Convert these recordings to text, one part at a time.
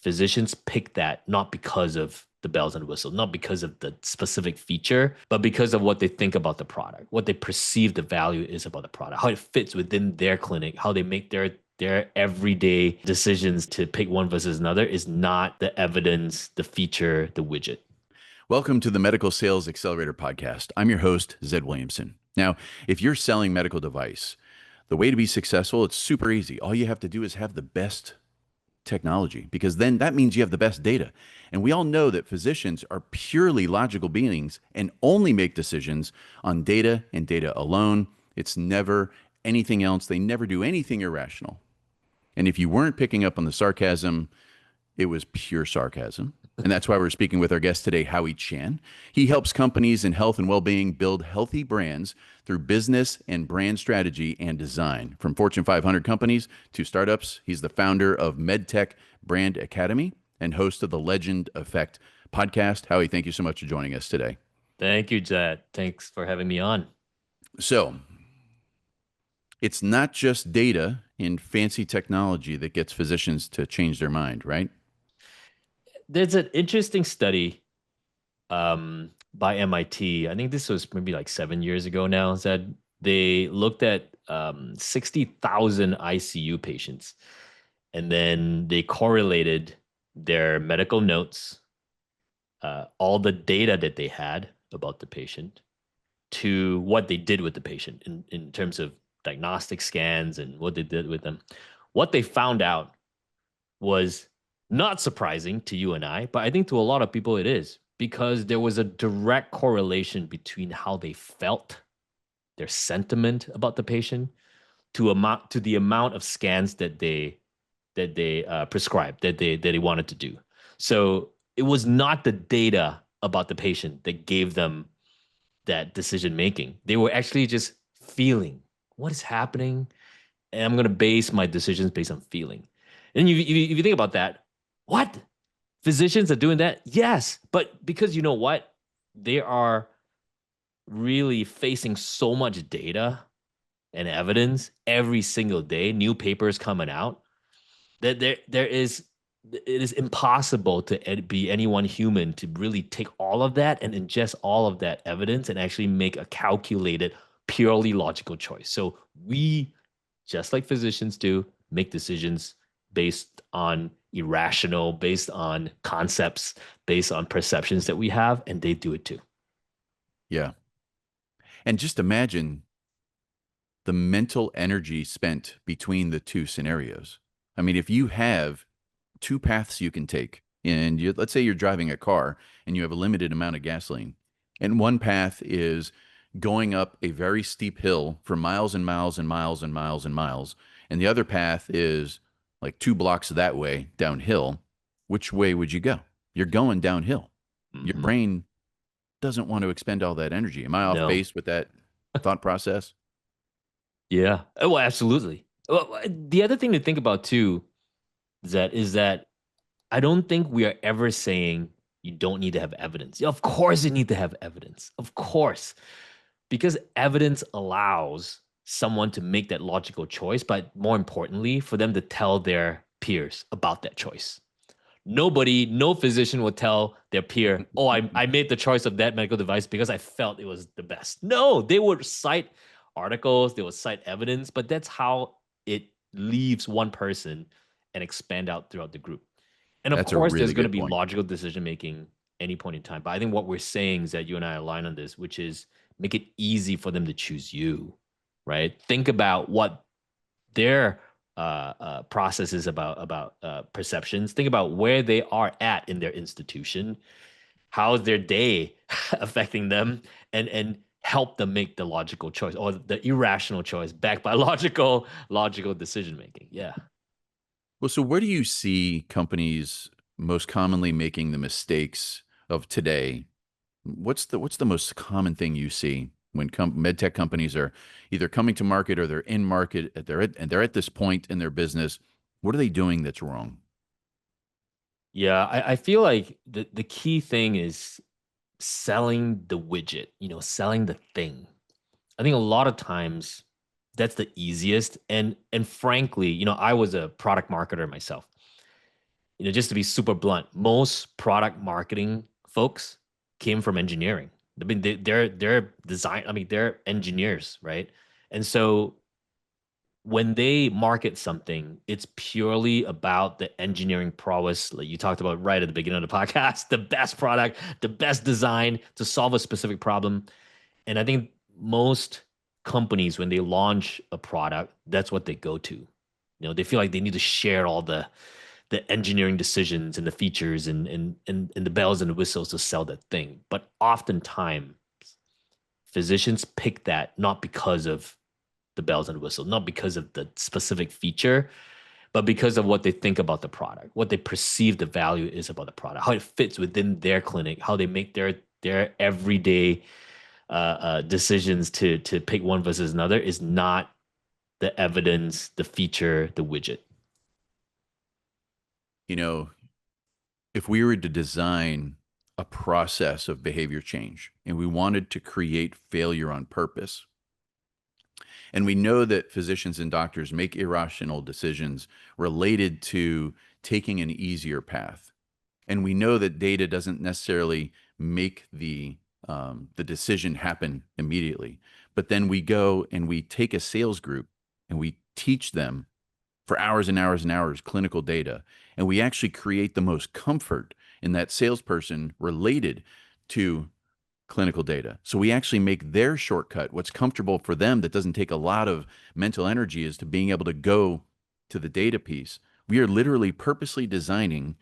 physicians pick that not because of the bells and whistles, not because of the specific feature, but because of what they think about the product, what they perceive the value is about the product, how it fits within their clinic, how they make their everyday decisions to pick one versus another is not the evidence, the feature, the widget. Welcome to the Medical Sales Accelerator podcast. I'm your host, Zed Williamson. Now, if you're selling medical device, the way to be successful, it's super easy. All you have to do is have the best technology, because then that means you have the best data. And we all know that physicians are purely logical beings and only make decisions on data and data alone. It's never anything else. They never do anything irrational. And if you weren't picking up on the sarcasm, it was pure sarcasm. And that's why we're speaking with our guest today, Howie Chan. He helps companies in health and well-being build healthy brands through business and brand strategy and design. From Fortune 500 companies to startups, he's the founder of MedTech Brand Academy and host of the Legend Effect podcast. Howie, thank you so much for joining us today. Thank you, Jed. Thanks for having me on. So, it's not just data and fancy technology that gets physicians to change their mind, right? There's an interesting study by MIT. I think this was maybe like 7 years ago now, that they looked at 60,000 ICU patients, and then they correlated their medical notes, all the data that they had about the patient, to what they did with the patient in terms of diagnostic scans and what they did with them. What they found out was not surprising to you and I, but I think to a lot of people it is, because there was a direct correlation between how they felt, their sentiment about the patient, to the amount of scans that they prescribed, that they wanted to do. So it was not the data about the patient that gave them that decision making. They were actually just feeling what is happening, and I'm going to base my decisions based on feeling. And if you think about that, what? Physicians are doing that? Yes. But because you know what? They are really facing so much data and evidence every single day, new papers coming out, that it is impossible to be any one human to really take all of that and ingest all of that evidence and actually make a calculated, purely logical choice. So we, just like physicians do, make decisions based on irrational, based on concepts, based on perceptions that we have, and they do it too. Yeah. And just imagine the mental energy spent between the two scenarios. I mean, if you have two paths you can take, and let's say you're driving a car and you have a limited amount of gasoline, and one path is going up a very steep hill for miles and miles and miles and miles and miles, and the other path is like 2 blocks that way downhill, which way would you go? You're going downhill. Your brain doesn't want to expend all that energy. Am I off No. base with that thought process? Yeah. Well, absolutely. Well, the other thing to think about too is that I don't think we are ever saying you don't need to have evidence. Yeah, of course you need to have evidence. Of course. Because evidence allows someone to make that logical choice, but more importantly, for them to tell their peers about that choice. No physician will tell their peer, oh, I made the choice of that medical device because I felt it was the best. No, they would cite articles, they would cite evidence, but that's how it leaves one person and expand out throughout the group. And of That's a course, there's really going to good be point. logical decision making any point in time. But I think what we're saying is that you and I align on this, which is make it easy for them to choose you, right? Think about what their processes about perceptions. Think about where they are at in their institution. How is their day affecting them, and help them make the logical choice or the irrational choice backed by logical decision making. Yeah. Well, so where do you see companies most commonly making the mistakes of today? What's the most common thing you see when medtech companies are either coming to market or they're in market, and they're at this point in their business? What are they doing that's wrong? Yeah, I feel like the key thing is selling the widget, selling the thing. I think a lot of times that's the easiest. And frankly, I was a product marketer myself. Just to be super blunt, most product marketing folks came from engineering. I mean, they're design. I mean, they're engineers, right? And so when they market something, it's purely about the engineering prowess, like you talked about right at the beginning of the podcast, the best product, the best design to solve a specific problem. And I think most companies, when they launch a product, that's what they go to. They feel like they need to share all the engineering decisions and the features and the bells and the whistles to sell that thing. But oftentimes, physicians pick that not because of the bells and whistles, not because of the specific feature, but because of what they think about the product, what they perceive the value is about the product, how it fits within their clinic, how they make their everyday decisions to pick one versus another is not the evidence, the feature, the widget. You know, if we were to design a process of behavior change and we wanted to create failure on purpose, and we know that physicians and doctors make irrational decisions related to taking an easier path. And we know that data doesn't necessarily make the decision happen immediately. But then we go and we take a sales group and we teach them for hours and hours and hours clinical data. And we actually create the most comfort in that salesperson related to clinical data. So we actually make their shortcut, what's comfortable for them that doesn't take a lot of mental energy, is to being able to go to the data piece. We are literally purposely designing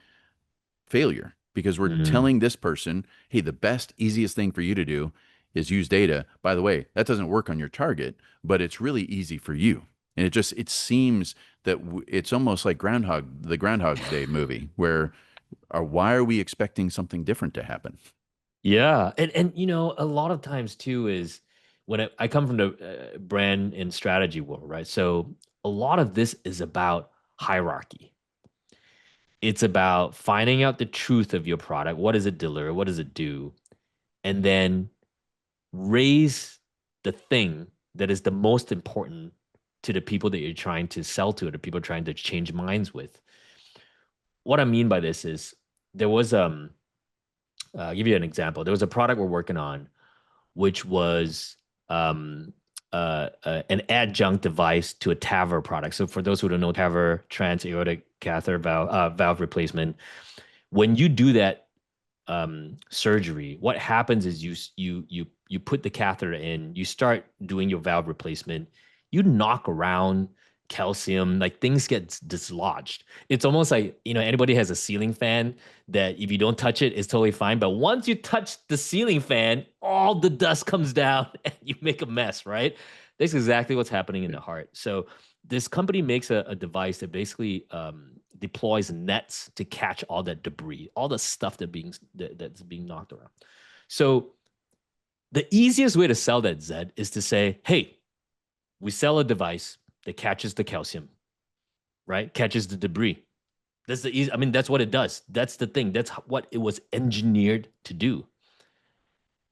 failure because we're Mm. telling this person, hey, the best, easiest thing for you to do is use data. By the way, that doesn't work on your target, but it's really easy for you. And it seems that it's almost like the Groundhog's Day movie, where why are we expecting something different to happen? Yeah, and a lot of times too is when I come from the brand and strategy world, right? So a lot of this is about hierarchy. It's about finding out the truth of your product. What does it deliver? What does it do? And then raise the thing that is the most important to the people that you're trying to sell to, or the people trying to change minds with. What I mean by this is there was I'll give you an example. There was a product we're working on, which was an adjunct device to a TAVR product. So for those who don't know, TAVR, trans aortic catheter valve replacement. When you do that surgery, what happens is you put the catheter in, you start doing your valve replacement, you knock around calcium, like things get dislodged. It's almost like, anybody has a ceiling fan that if you don't touch it, it's totally fine. But once you touch the ceiling fan, all the dust comes down and you make a mess, right? That's exactly what's happening in the heart. So this company makes a device that basically deploys nets to catch all that debris, all the stuff that's being knocked around. So the easiest way to sell that, Zed, is to say, hey, we sell a device that catches the calcium, right? Catches the debris. That's the easy. I mean, that's what it does. That's the thing. That's what it was engineered to do.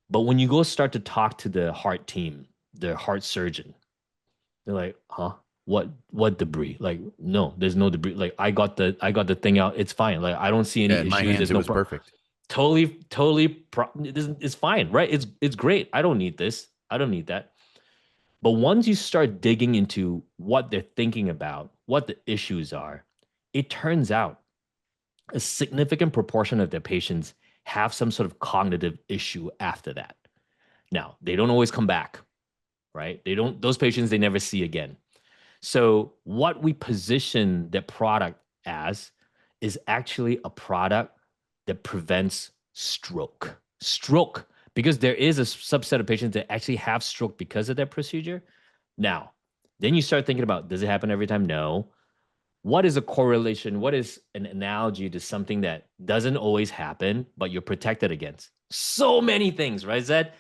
But when you go start to talk to the heart team, the heart surgeon, they're like, huh? What debris? Like, no, there's no debris. Like, I got the thing out. It's fine. Like, I don't see any Yeah, in my issues. hands, There's it no was problem. perfect. It's fine, right? It's great. I don't need this. I don't need that. But once you start digging into what they're thinking about, what the issues are, it turns out a significant proportion of their patients have some sort of cognitive issue after that. Now, they don't always come back, right? Those patients, they never see again. So, what we position the product as is actually a product that prevents stroke. Stroke, because there is a subset of patients that actually have stroke because of that procedure. Now, then you start thinking about, does it happen every time? No. What is a correlation? What is an analogy to something that doesn't always happen, but you're protected against? So many things, right, Zed?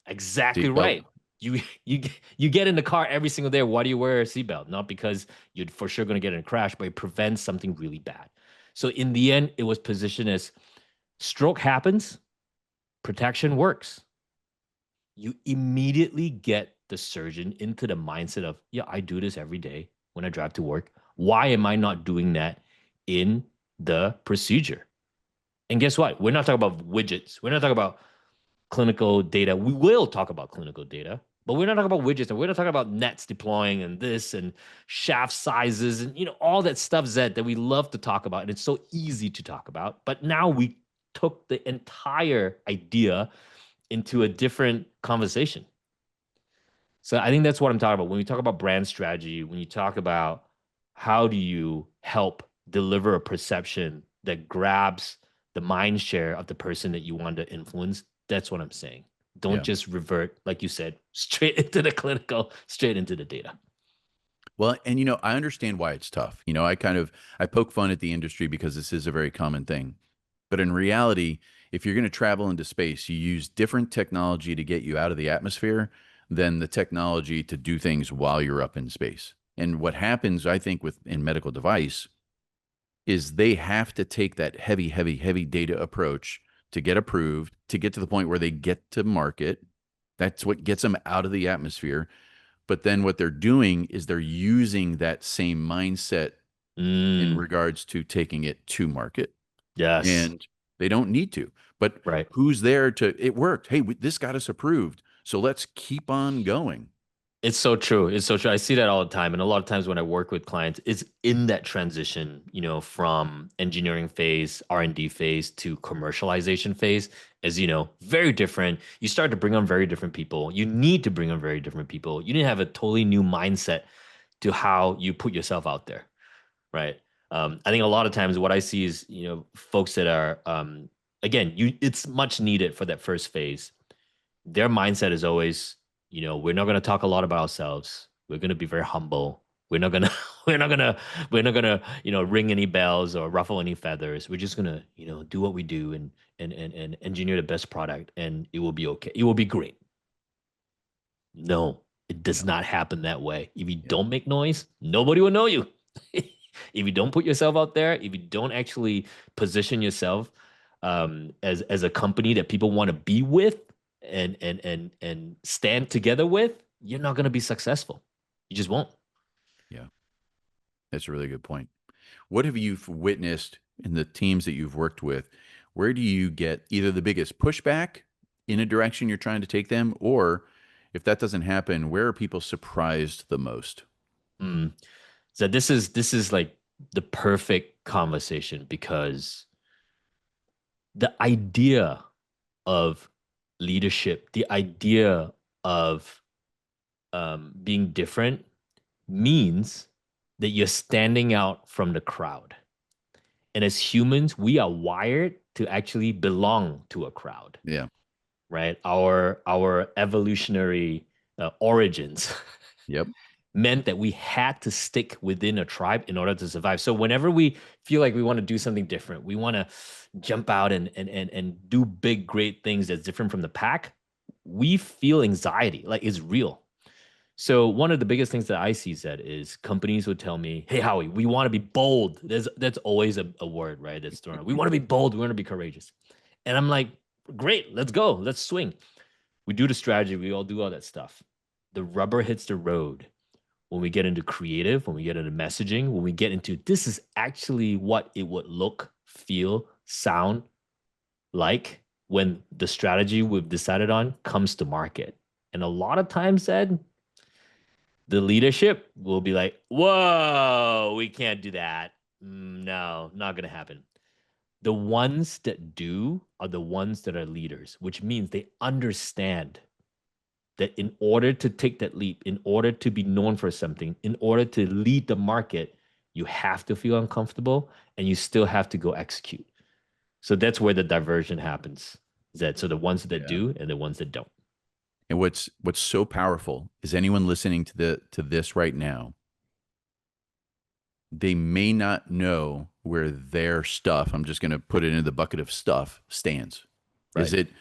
Exactly Seatbelt. right. You you you get in the car every single day. Why do you wear a seatbelt? Not because you're for sure going to get in a crash, but it prevents something really bad. So in the end, it was positioned as stroke happens, protection works. You immediately get the surgeon into the mindset of, yeah, I do this every day when I drive to work. Why am I not doing that in the procedure. And guess what? We're not talking about widgets. We're not talking about clinical data. We will talk about clinical data, but we're not talking about widgets and we're not talking about nets deploying and this and shaft sizes and all that stuff, Zed, that we love to talk about. And it's so easy to talk about. But now we took the entire idea into a different conversation. So I think that's what I'm talking about. When we talk about brand strategy, when you talk about how do you help deliver a perception that grabs the mind share of the person that you want to influence, that's what I'm saying. Don't Yeah. just revert, like you said, straight into the clinical, straight into the data. Well, and I understand why it's tough. I poke fun at the industry because this is a very common thing. But in reality, if you're going to travel into space, you use different technology to get you out of the atmosphere than the technology to do things while you're up in space. And what happens, I think, with in medical device is they have to take that heavy, heavy, heavy data approach to get approved, to get to the point where they get to market. That's what gets them out of the atmosphere. But then what they're doing is they're using that same mindset in Mm, regards to taking it to market. yes, And they don't need to. But right. who's there to, it worked. Hey, this got us approved. So let's keep on going. It's so true. It's so true. I see that all the time. And a lot of times when I work with clients, it's in that transition, from engineering phase, R&D phase to commercialization phase is, very different. You start to bring on very different people. You need to bring on very different people. You need to have a totally new mindset to how you put yourself out there, right? I think a lot of times what I see is, folks that are, again, it's much needed for that first phase. Their mindset is always, we're not going to talk a lot about ourselves. We're going to be very humble. We're not gonna, we're not gonna, ring any bells or ruffle any feathers. We're just gonna, do what we do and engineer the best product, and it will be okay. It will be great. No, it does Yeah. not happen that way. If you Yeah. don't make noise, nobody will know you. If you don't put yourself out there, if you don't actually position yourself as a company that people want to be with and stand together with, you're not going to be successful. You just won't. Yeah. That's a really good point. What have you witnessed in the teams that you've worked with? Where do you get either the biggest pushback in a direction you're trying to take them, or if that doesn't happen, where are people surprised the most? Mm. So this is like the perfect conversation because the idea of leadership, the idea of being different means that you're standing out from the crowd. And as humans, we are wired to actually belong to a crowd, Yeah. right? Our evolutionary origins Yep. meant that we had to stick within a tribe in order to survive. So whenever we feel like we want to do something different, we want to jump out and do big, great things that's different from the pack, we feel anxiety, like it's real. So one of the biggest things that I see said is companies would tell me, "Hey Howie, we want to be bold." That's always a word, right? That's thrown. We want to be bold. We want to be courageous. And I'm like, great, let's go, let's swing. We do the strategy. We all do all that stuff. The rubber hits the road when we get into creative, when we get into messaging, when we get into this is actually what it would look, feel, sound like when the strategy we've decided on comes to market. And a lot of times, Ed, the leadership will be like, whoa, we can't do that. No, not going to happen. The ones that do are the ones that are leaders, which means they understand that in order to take that leap, in order to be known for something, in order to lead the market, you have to feel uncomfortable and you still have to go execute. So that's where the diversion happens. Is that so the ones that Yeah. do and the ones that don't. And what's so powerful is anyone listening to this right now, they may not know where their stuff, I'm just going to put it into the bucket of stuff, stands. Is Right. it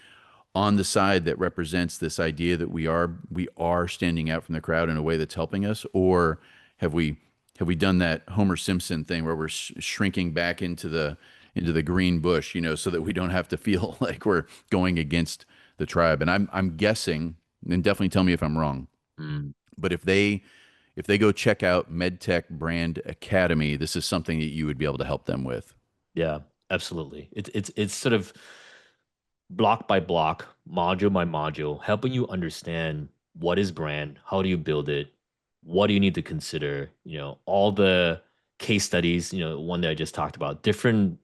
on the side that represents this idea that we are standing out from the crowd in a way that's helping us, or have we done that Homer Simpson thing where we're shrinking back into the green bush, so that we don't have to feel like we're going against the tribe? And I'm guessing, and definitely tell me if I'm wrong, Mm. but if they go check out MedTech Brand Academy, this is something that you would be able to help them with. Yeah, absolutely. It's sort of block by block, module by module, helping you understand what is brand, how do you build it, what do you need to consider, all the case studies, one that I just talked about, different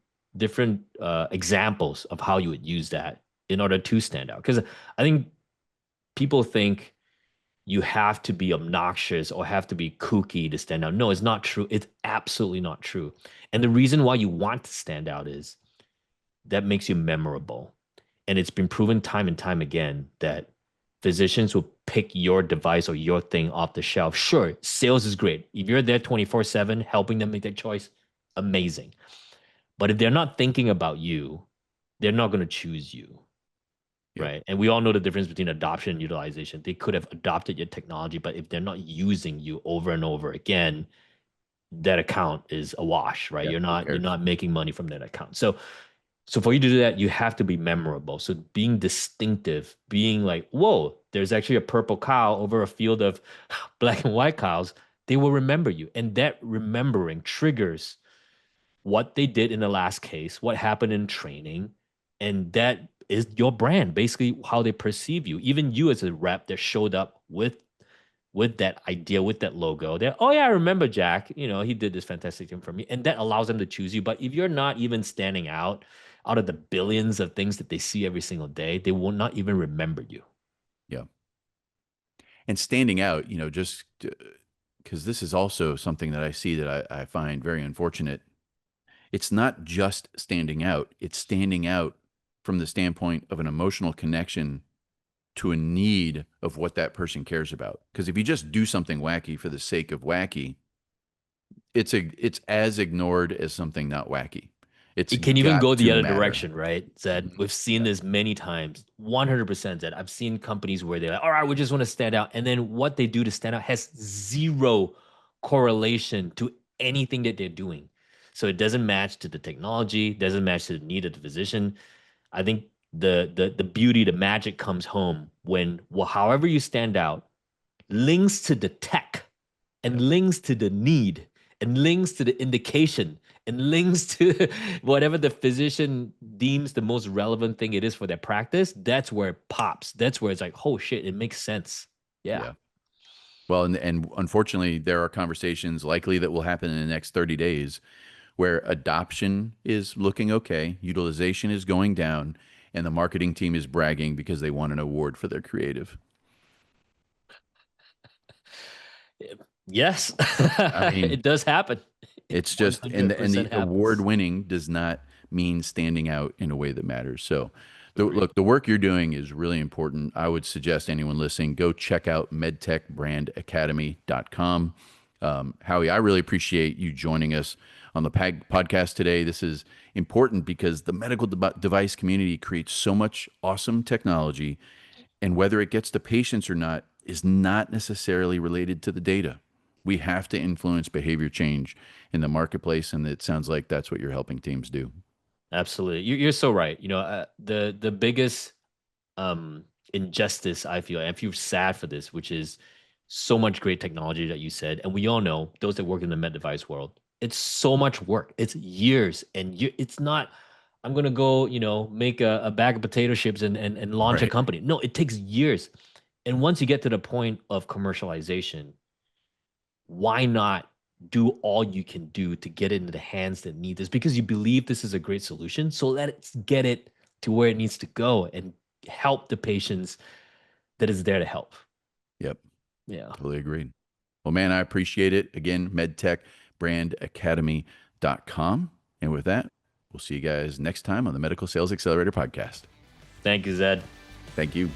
examples of how you would use that in order to stand out. Because I think people think you have to be obnoxious or have to be kooky to stand out. No, it's not true. It's absolutely not true. And the reason why you want to stand out is that makes you memorable. And it's been proven time and time again that physicians will pick your device or your thing off the shelf. Sure, sales is great. If you're there 24/7 helping them make that choice, amazing. But if they're not thinking about you, they're not going to choose you. Yep. Right. And we all know the difference between adoption and utilization. They could have adopted your technology, but if they're not using you over and over again, that account is a wash, right? Yep. You're Who not you're cares? not making money from that account. So for you to do that, you have to be memorable. So being distinctive, being like, whoa, there's actually a purple cow over a field of black and white cows, they will remember you. And that remembering triggers what they did in the last case, what happened in training, and that is your brand, basically how they perceive you. Even you as a rep that showed up with that idea, with that logo, they're, oh yeah, I remember Jack. He did this fantastic thing for me. And that allows them to choose you. But if you're not even standing out of the billions of things that they see every single day, they will not even remember you. Yeah. And standing out, just because this is also something that I see that I find very unfortunate. It's not just standing out, it's standing out from the standpoint of an emotional connection to a need of what that person cares about. Because if you just do something wacky for the sake of wacky, it's as ignored as something not wacky. It's It can even got go to the other matter. direction, right? Zed, Mhm. we've seen Yeah. this many times, 100% Zed. I've seen companies where they're like, all right, we just want to stand out. And then what they do to stand out has zero correlation to anything that they're doing. So it doesn't match to the technology, doesn't match to the need of the physician. I think the beauty, the magic comes home when, well, however you stand out, links to the tech and Yep. links to the need and links to the indication and links to whatever the physician deems the most relevant thing it is for their practice. That's where it pops. That's where it's like, oh shit, it makes sense. Yeah. Yeah. Well, and unfortunately, there are conversations likely that will happen in the next 30 days where adoption is looking okay, utilization is going down, and the marketing team is bragging because they won an award for their creative. Yes, I mean, it does happen. it's just and 100% the award happens. winning does not mean standing out in a way that matters. So, Agreed. look, the work you're doing is really important. I would suggest anyone listening go check out medtechbrandacademy.com. Howie, I really appreciate you joining us on the podcast today. This is important because the medical device community creates so much awesome technology, and whether it gets to patients or not is not necessarily related to the data. We have to influence behavior change in the marketplace, and it sounds like that's what you're helping teams do. Absolutely. You're so right. The biggest injustice I feel, and I feel sad for this, which is so much great technology that you said, and we all know those that work in the med device world, it's so much work. It's years, and it's not. I'm gonna go, make a bag of potato chips and launch a Right. company. No, it takes years, and once you get to the point of commercialization, why not do all you can do to get it into the hands that need this because you believe this is a great solution. So let's get it to where it needs to go and help the patients that is there to help. Yep. Yeah. Totally agreed. Well, man, I appreciate it. Again, medtechbrandacademy.com. And with that, we'll see you guys next time on the Medical Sales Accelerator podcast. Thank you, Zed. Thank you.